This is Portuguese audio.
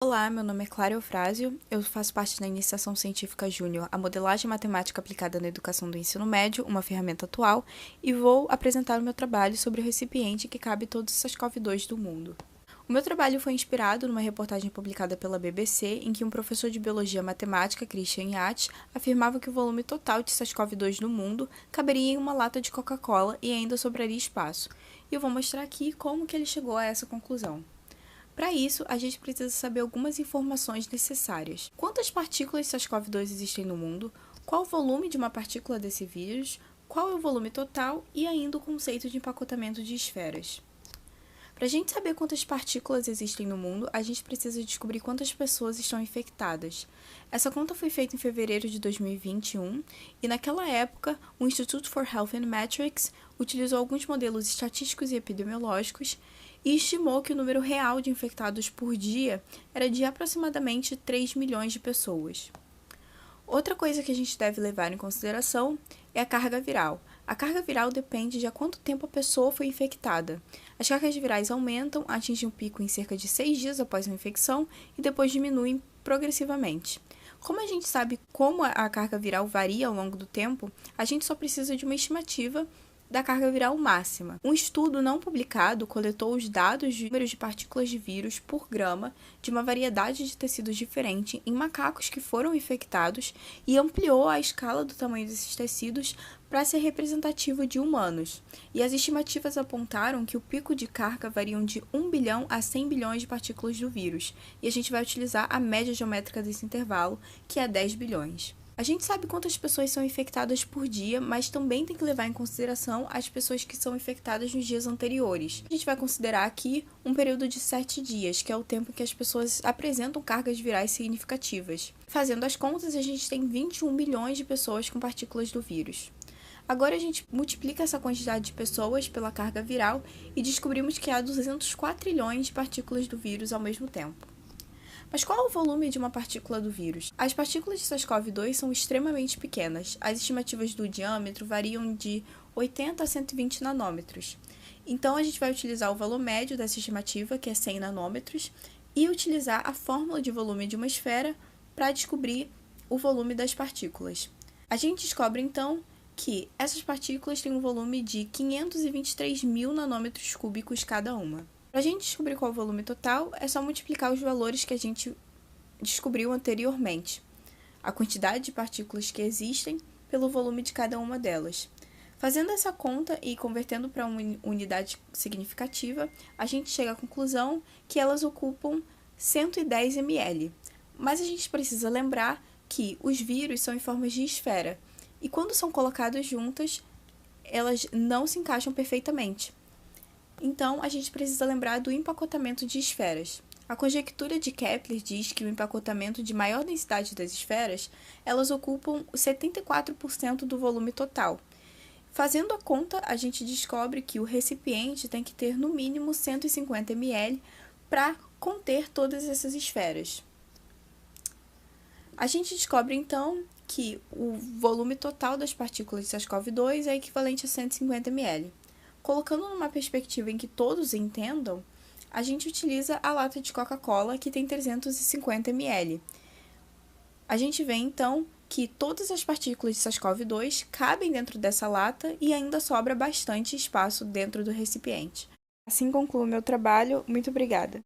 Olá, meu nome é Clara Eufrásio, eu faço parte da Iniciação Científica Júnior, a modelagem matemática aplicada na educação do ensino médio, uma ferramenta atual, e vou apresentar o meu trabalho sobre o recipiente que cabe todos os SARS-CoV-2 do mundo. O meu trabalho foi inspirado numa reportagem publicada pela BBC, em que um professor de biologia matemática, Christian Yates, afirmava que o volume total de SARS-CoV-2 no mundo caberia em uma lata de Coca-Cola e ainda sobraria espaço. E eu vou mostrar aqui como que ele chegou a essa conclusão. Para isso, a gente precisa saber algumas informações necessárias. Quantas partículas SARS-CoV-2 existem no mundo? Qual o volume de uma partícula desse vírus? Qual é o volume total? E ainda o conceito de empacotamento de esferas. Para a gente saber quantas partículas existem no mundo, a gente precisa descobrir quantas pessoas estão infectadas. Essa conta foi feita em fevereiro de 2021 e, naquela época, o Institute for Health and Metrics utilizou alguns modelos estatísticos e epidemiológicos e estimou que o número real de infectados por dia era de aproximadamente 3 milhões de pessoas. Outra coisa que a gente deve levar em consideração é a carga viral. A carga viral depende de há quanto tempo a pessoa foi infectada. As cargas virais aumentam, atingem um pico em cerca de 6 dias após a infecção e depois diminuem progressivamente. Como a gente sabe como a carga viral varia ao longo do tempo, a gente só precisa de uma estimativa da carga viral máxima. Um estudo não publicado coletou os dados de números de partículas de vírus por grama de uma variedade de tecidos diferente em macacos que foram infectados e ampliou a escala do tamanho desses tecidos para ser representativo de humanos. E as estimativas apontaram que o pico de carga variam de 1 bilhão a 100 bilhões de partículas do vírus, e a gente vai utilizar a média geométrica desse intervalo, que é 10 bilhões. A gente sabe quantas pessoas são infectadas por dia, mas também tem que levar em consideração as pessoas que são infectadas nos dias anteriores. A gente vai considerar aqui um período de 7 dias, que é o tempo que as pessoas apresentam cargas virais significativas. Fazendo as contas, a gente tem 21 milhões de pessoas com partículas do vírus. Agora a gente multiplica essa quantidade de pessoas pela carga viral e descobrimos que há 204 trilhões de partículas do vírus ao mesmo tempo. Mas qual é o volume de uma partícula do vírus? As partículas de SARS-CoV-2 são extremamente pequenas. As estimativas do diâmetro variam de 80 a 120 nanômetros. Então, a gente vai utilizar o valor médio dessa estimativa, que é 100 nanômetros, e utilizar a fórmula de volume de uma esfera para descobrir o volume das partículas. A gente descobre, então, que essas partículas têm um volume de 523 mil nanômetros cúbicos cada uma. Para a gente descobrir qual é o volume total, é só multiplicar os valores que a gente descobriu anteriormente, a quantidade de partículas que existem pelo volume de cada uma delas. Fazendo essa conta e convertendo para uma unidade significativa, a gente chega à conclusão que elas ocupam 110 ml. Mas a gente precisa lembrar que os vírus são em formas de esfera, e quando são colocadas juntas, elas não se encaixam perfeitamente. Então, a gente precisa lembrar do empacotamento de esferas. A conjectura de Kepler diz que o empacotamento de maior densidade das esferas, elas ocupam 74% do volume total. Fazendo a conta, a gente descobre que o recipiente tem que ter no mínimo 150 ml para conter todas essas esferas. A gente descobre, então, que o volume total das partículas de SARS-CoV-2 é equivalente a 150 ml. Colocando numa perspectiva em que todos entendam, a gente utiliza a lata de Coca-Cola, que tem 350 ml. A gente vê, então, que todas as partículas de SARS-CoV-2 cabem dentro dessa lata e ainda sobra bastante espaço dentro do recipiente. Assim concluo meu trabalho. Muito obrigada!